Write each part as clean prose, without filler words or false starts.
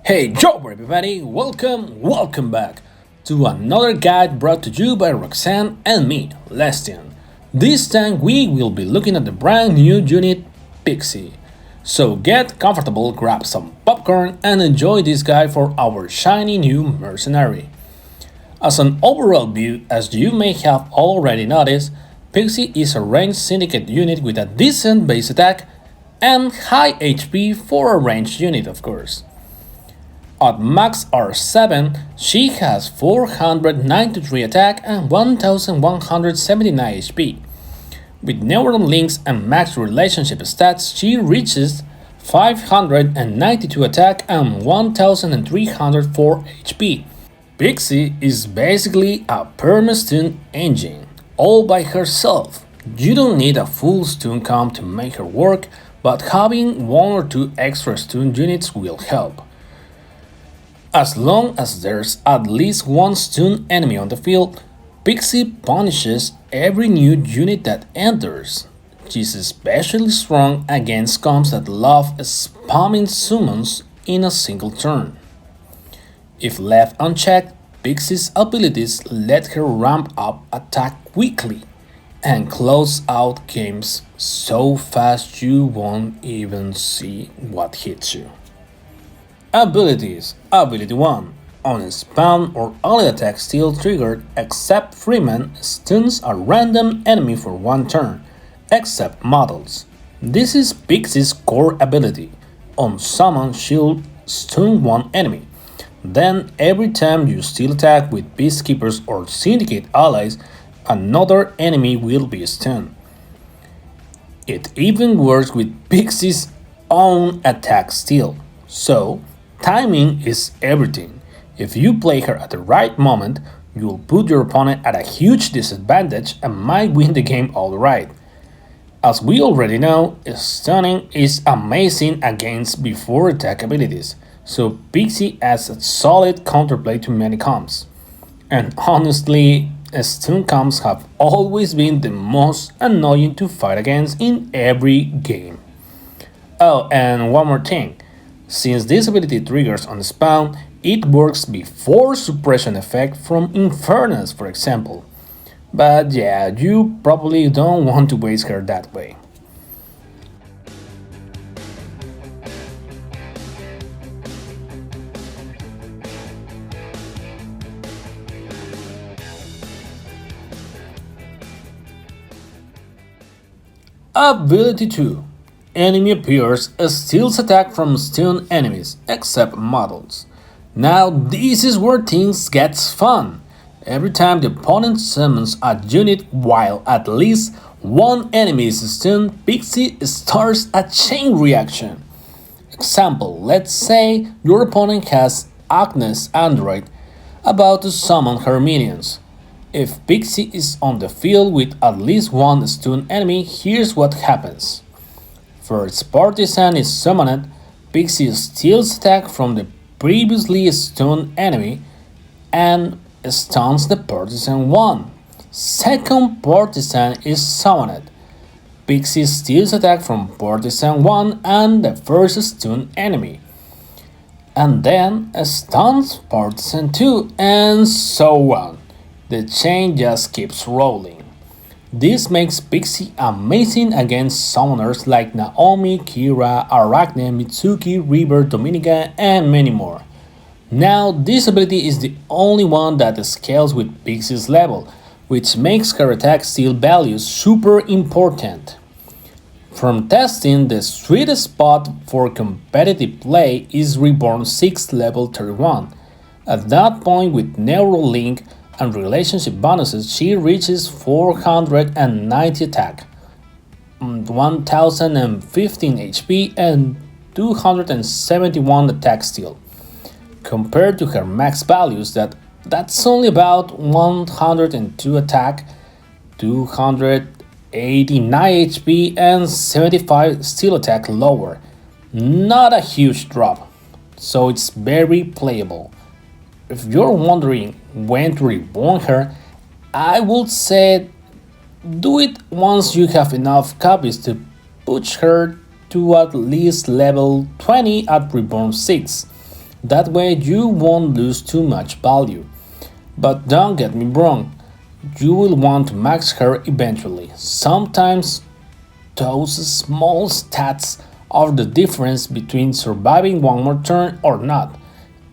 Hey, yo everybody, welcome back to another guide brought to you by Roxanne and me, Lestian. This time we will be looking at the brand new unit, Pixie. So get comfortable, grab some popcorn and enjoy this guide for our shiny new mercenary. As an overall view, as you may have already noticed, Pixie is a ranged syndicate unit with a decent base attack and high HP for a ranged unit of course. At max R7, she has 493 attack and 1179 HP. With neuron links and max relationship stats, she reaches 592 attack and 1304 HP. Pixie is basically a Perma-Stun engine, all by herself. You don't need a full stun comp to make her work, but having one or two extra stun units will help. As long as there's at least one stun enemy on the field, Pixie punishes every new unit that enters. She's especially strong against comps that love spamming summons in a single turn. If left unchecked, Pixie's abilities let her ramp up attack quickly and close out games so fast you won't even see what hits you. Abilities. Ability 1. On spam or ally attack still triggered, except Freeman stuns a random enemy for one turn, except models. This is Pixie's core ability. On summon, she'll stun one enemy. Then, every time you still attack with Peacekeepers or Syndicate allies, another enemy will be stunned. It even works with Pixie's own attack steal. So, timing is everything. If you play her at the right moment, you'll put your opponent at a huge disadvantage and might win the game outright. As we already know, stunning is amazing against before attack abilities, so Pixie adds a solid counterplay to many comps. And honestly, stun comps have always been the most annoying to fight against in every game. Oh, and one more thing. Since this ability triggers on spawn, it works before suppression effect from Infernus, for example. But yeah, you probably don't want to waste her that way. Ability 2. Enemy appears, steals attack from stun enemies, except models. Now this is where things gets fun. Every time the opponent summons a unit while at least one enemy is stunned, Pixie starts a chain reaction. Example, let's say your opponent has Agnes Android about to summon her minions. If Pixie is on the field with at least one stun enemy, here's what happens. First Partisan is summoned, Pixie steals attack from the previously stunned enemy and stuns the Partisan 1. Second Partisan is summoned, Pixie steals attack from Partisan 1 and the first stunned enemy. And then stuns Partisan 2 and so on. The chain just keeps rolling. This makes Pixie amazing against summoners like Naomi, Kira, Arachne, Mitsuki, River, Dominica, and many more. Now, this ability is the only one that scales with Pixie's level, which makes her attack steal value super important. From testing, the sweet spot for competitive play is Reborn 6 level 31. At that point, with Neuralink and relationship bonuses, she reaches 490 attack, 1015 HP and 271 attack steal. Compared to her max values, that's only about 102 attack, 289 HP and 75 steal attack lower. Not a huge drop, so it's very playable. If you're wondering when to reborn her, I would say do it once you have enough copies to push her to at least level 20 at Reborn 6. That way you won't lose too much value. But don't get me wrong, you will want to max her eventually. Sometimes those small stats are the difference between surviving one more turn or not,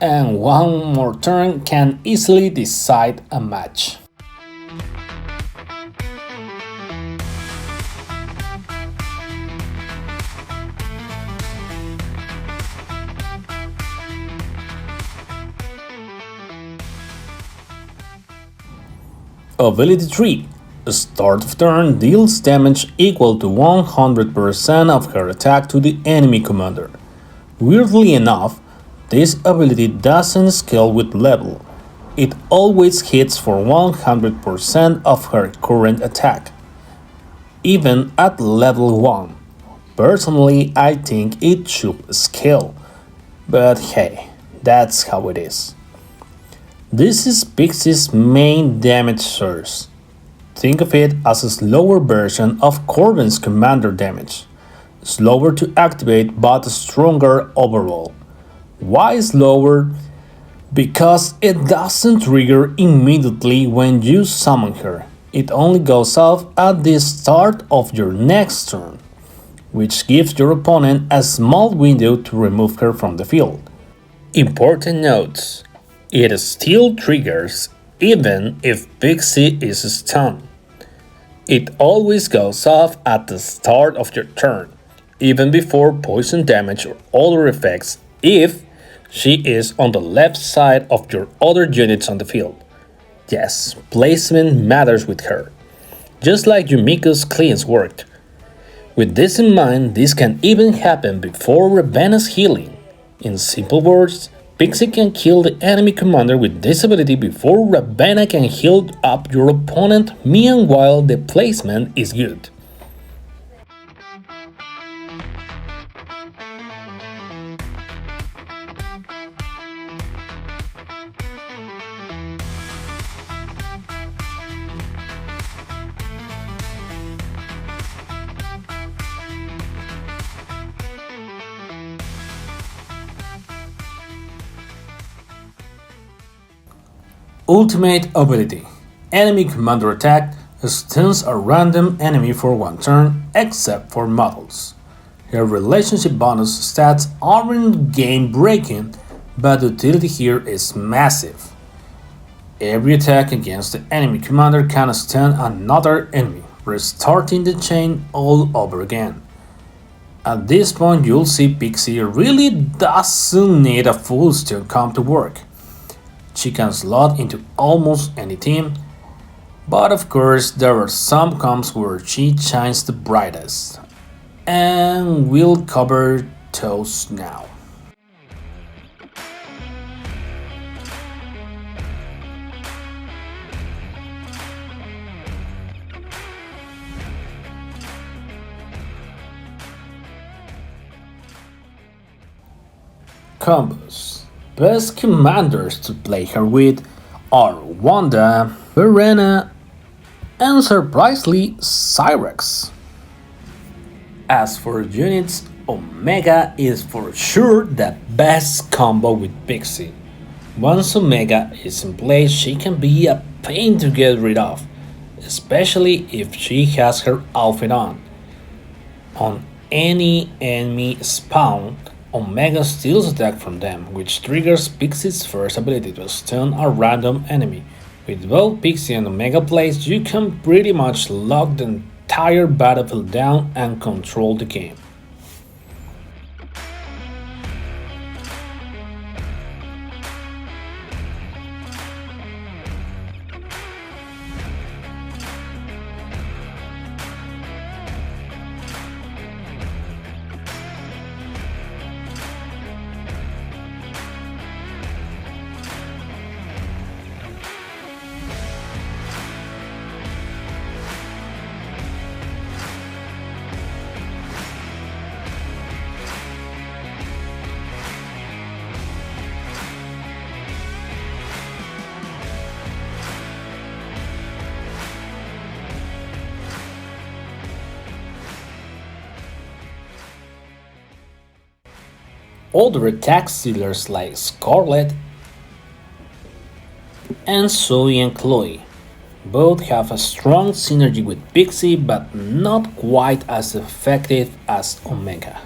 and one more turn can easily decide a match. Ability 3. Start of turn deals damage equal to 100% of her attack to the enemy commander. Weirdly enough, this ability doesn't scale with level. It always hits for 100% of her current attack, even at level 1. Personally, I think it should scale, but hey, that's how it is. This is Pixie's main damage source. Think of it as a slower version of Corbin's commander damage. Slower to activate but stronger overall. Why slower? Because it doesn't trigger immediately when you summon her. It only goes off at the start of your next turn, which gives your opponent a small window to remove her from the field. Important notes. It still triggers even if Pixie is stunned. It always goes off at the start of your turn, even before poison damage or other effects if she is on the left side of your other units on the field. Yes, placement matters with her, just like Yumiko's cleans worked. With this in mind, this can even happen before Ravenna's healing. In simple words, Pixie can kill the enemy commander with this ability before Ravenna can heal up your opponent, meanwhile the placement is good. Ultimate ability. Enemy commander attack stuns a random enemy for one turn except for models. Her relationship bonus stats aren't game breaking, but the utility here is massive. Every attack against the enemy commander can stun another enemy, restarting the chain all over again. At this point you'll see Pixie really doesn't need a full stun comp to work. She can slot into almost any team, but of course there are some comps where she shines the brightest, and we'll cover those now. Combos. Best commanders to play her with are Wanda, Verena, and surprisingly Cyrex. As for units, Omega is for sure the best combo with Pixie. Once Omega is in place, she can be a pain to get rid of, especially if she has her outfit on. On any enemy spawn, Omega steals attack from them, which triggers Pixie's first ability to stun a random enemy. With both Pixie and Omega placed, you can pretty much lock the entire battlefield down and control the game. Other attack stealers like Scarlet and Zoe and Chloe. Both have a strong synergy with Pixie, but not quite as effective as Omega.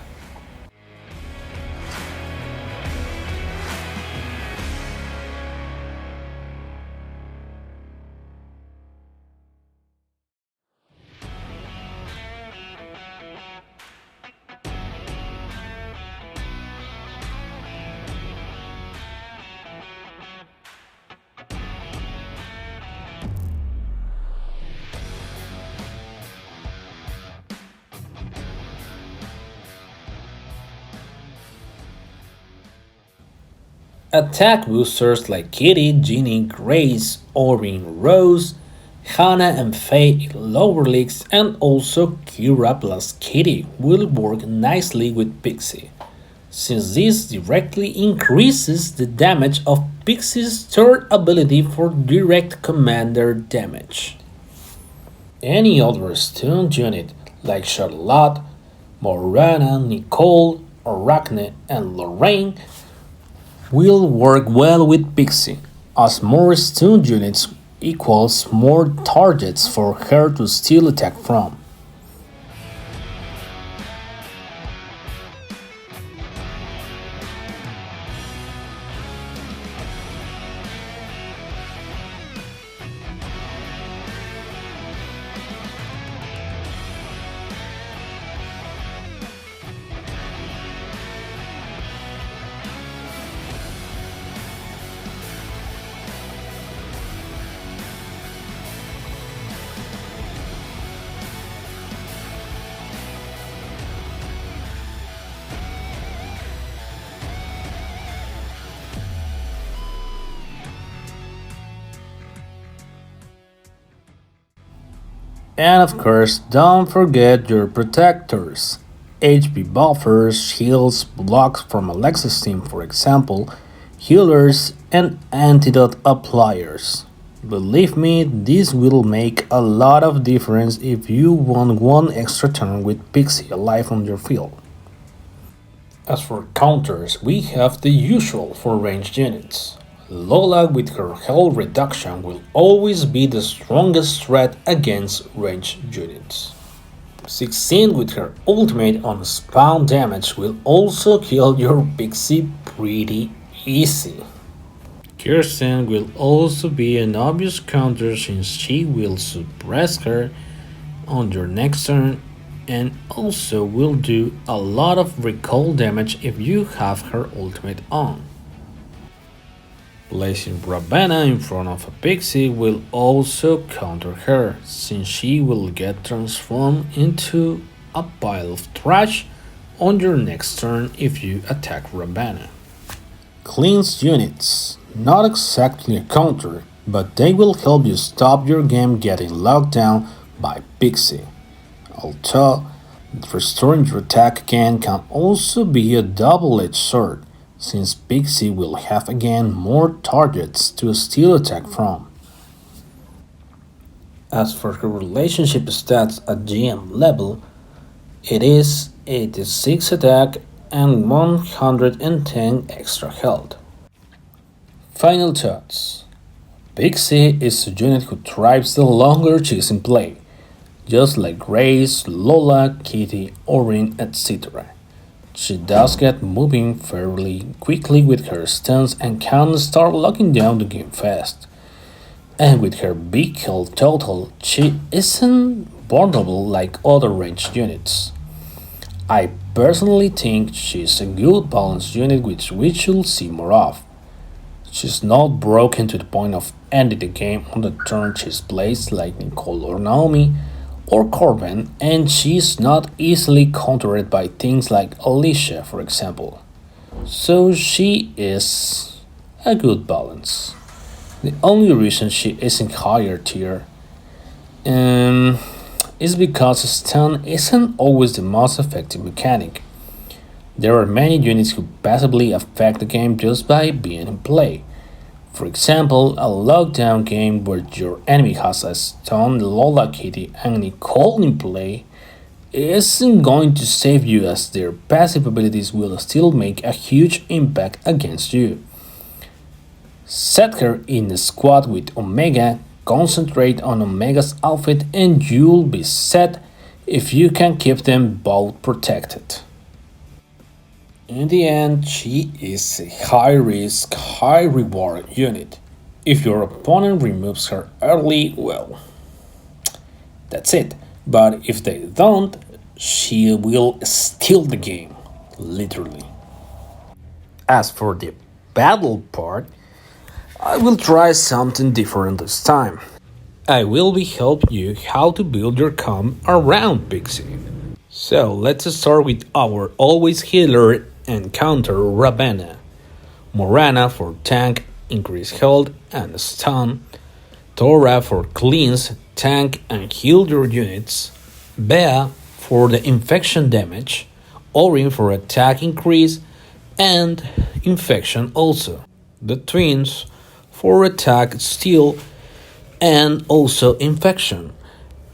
Attack boosters like Kitty, Ginny, Grace, Orin, Rose, Hannah and Faye in lower leagues, and also Kira plus Kitty will work nicely with Pixie, since this directly increases the damage of Pixie's third ability for direct commander damage. Any other stunned unit like Charlotte, Morana, Nicole, Arachne, and Lorraine will work well with Pixie, as more stunned units equals more targets for her to steal attack from. And of course, don't forget your protectors. HP buffers, shields, blocks from Alexa's team for example, healers, and antidote appliers. Believe me, this will make a lot of difference if you want one extra turn with Pixie alive on your field. As for counters, we have the usual for ranged units. Lola with her health reduction will always be the strongest threat against ranged units. 16 with her ultimate on spawn damage will also kill your Pixie pretty easy. Kirsten will also be an obvious counter since she will suppress her on your next turn and also will do a lot of recall damage if you have her ultimate on. Placing Ravenna in front of a Pixie will also counter her, since she will get transformed into a pile of trash on your next turn if you attack Ravenna. Cleanse units, not exactly a counter, but they will help you stop your game getting locked down by Pixie. Although, restoring your attack again can also be a double-edged sword, since Pixie will have again more targets to steal attack from. As for her relationship stats at GM level, it is 86 attack and 110 extra health. Final thoughts. Pixie is a unit who thrives the longer she's in play, just like Grace, Lola, Kitty, Orin, etc. She does get moving fairly quickly with her stuns and can start locking down the game fast. And with her big health total, she isn't vulnerable like other ranged units. I personally think she's a good balanced unit which we should see more of. She's not broken to the point of ending the game on the turn she's placed like Nicole or Naomi, or Corbin, and she's not easily countered by things like Lyssa, for example. So she is a good balance. The only reason she isn't higher tier is because stun isn't always the most effective mechanic. There are many units who passively affect the game just by being in play. For example, a lockdown game where your enemy has a stun Lola Kitty and Nicole in play isn't going to save you as their passive abilities will still make a huge impact against you. Set her in the squad with Omega, concentrate on Omega's outfit, and you'll be set if you can keep them both protected. In the end, she is a high risk, high reward unit. If your opponent removes her early, well, that's it. But if they don't, she will steal the game, literally. As for the battle part, I will try something different this time. I will be help you how to build your comp around Pixie. So let's start with our always healer and counter Ravenna. Morana for tank, increase health and stun. Tora for cleanse, tank and heal your units. Bea for the infection damage. Orin for attack increase and infection also. The twins for attack steal and also infection.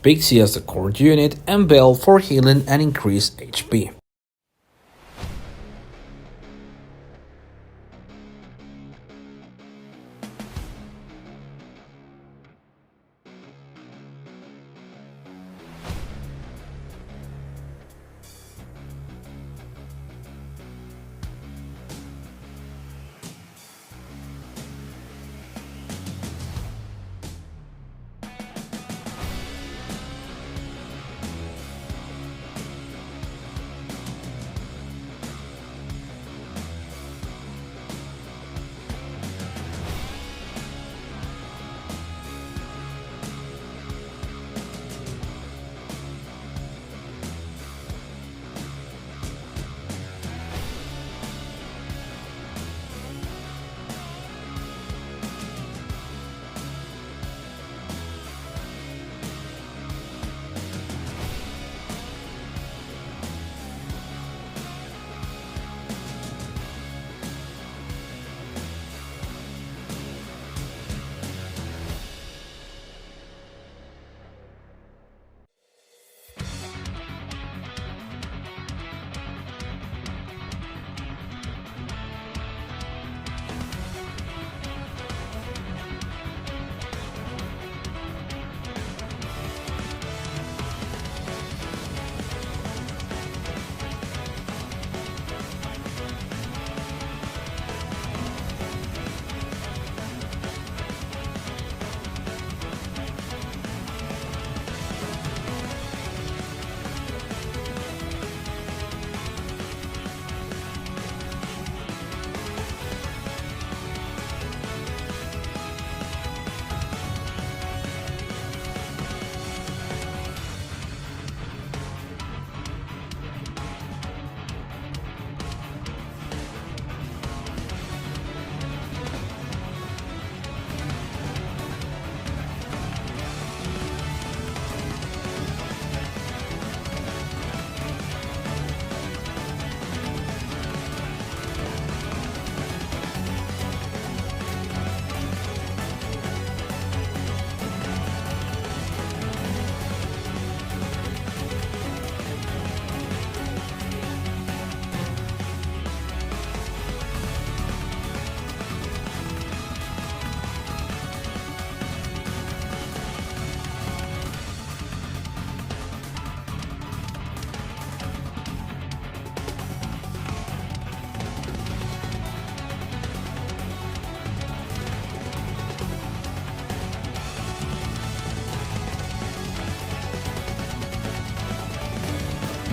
Pixie as the core unit and Belle for healing and increased HP.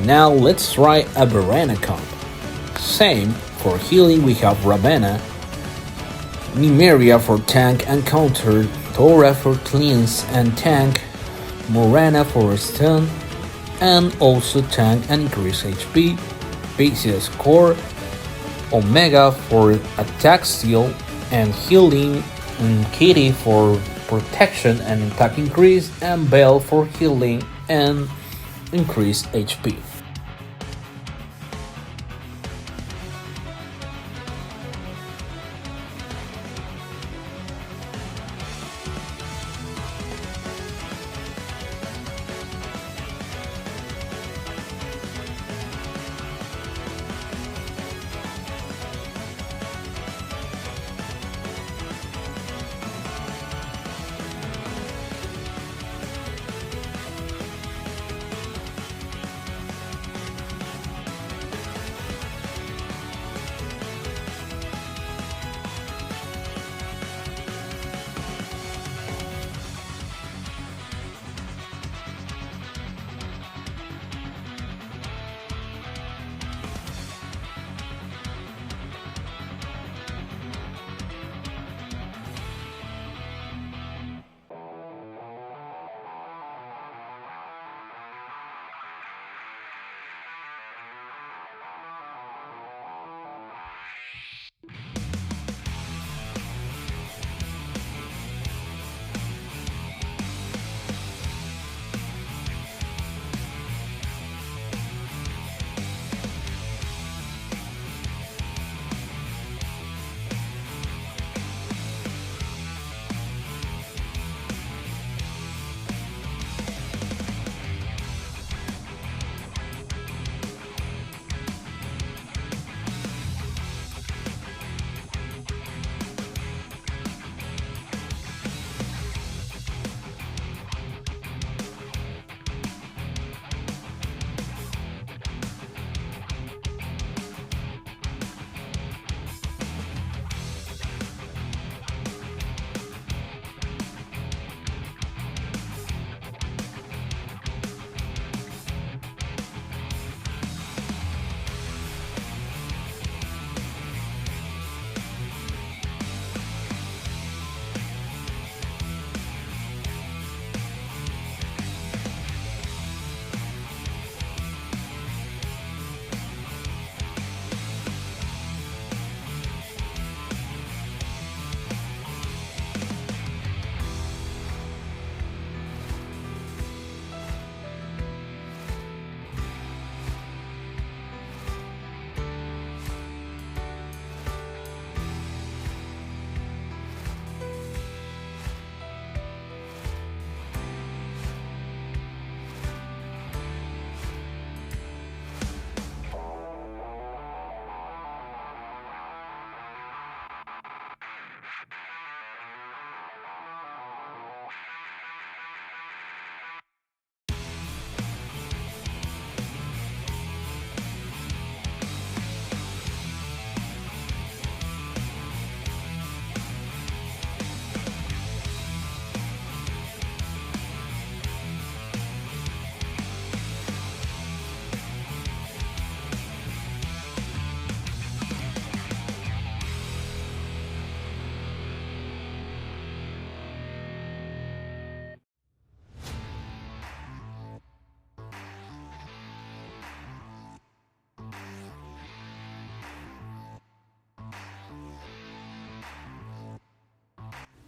Now let's try a Verena comp. Same, for healing we have Ravenna, Nymeria for tank and counter, Tora for cleanse and tank, Morana for stun, and also tank and increase HP, Pixie's core, Omega for attack steal and healing, and Kitty for protection and attack increase, and Belle for healing and increase HP.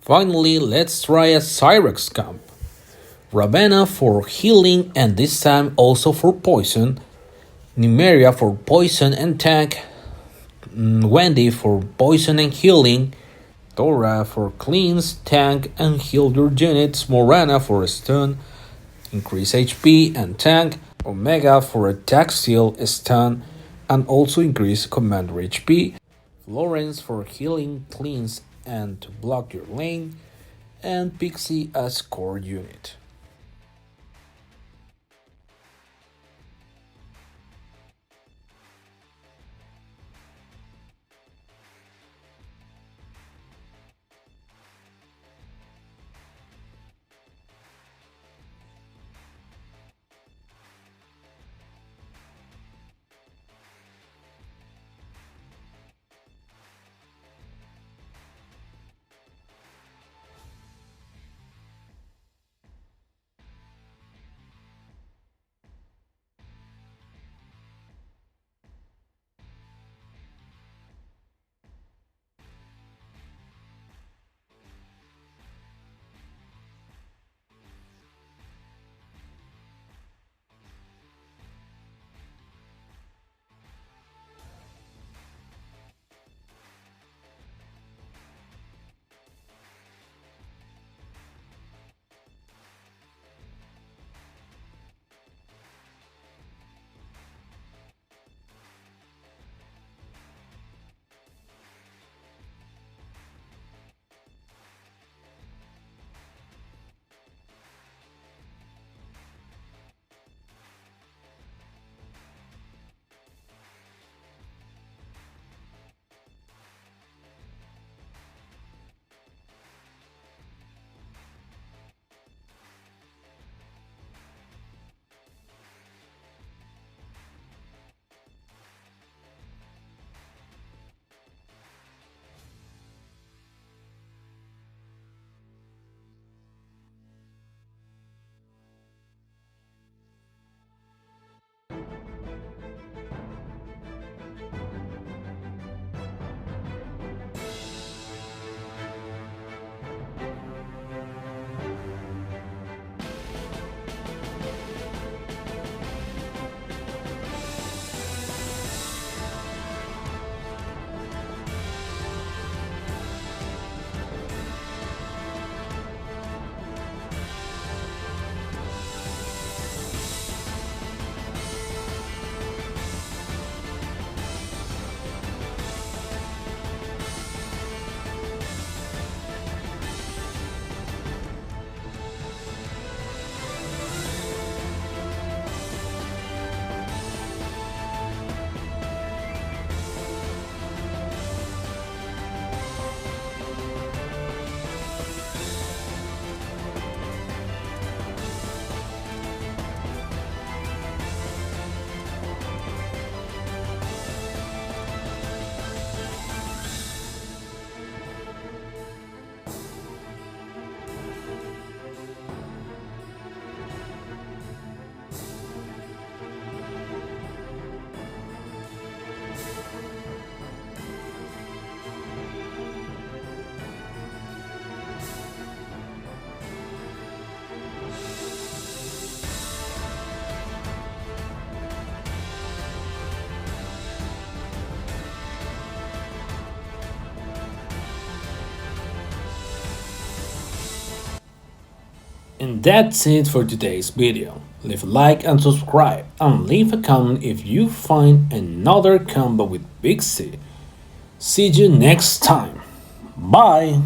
Finally, let's try a Cyrex comp. Ravenna for healing and this time also for poison. Nimeria for poison and tank. Wendy for poison and healing. Dora for cleanse, tank and heal your units. Morana for stun, increase HP and tank. Omega for attack, steal, stun, and also increase commander HP. Florence for healing, cleanse, and to block your lane. And Pixie as core unit. And that's it for today's video. Leave a like and subscribe, and leave a comment if you find another combo with Pixie. See you next time. Bye!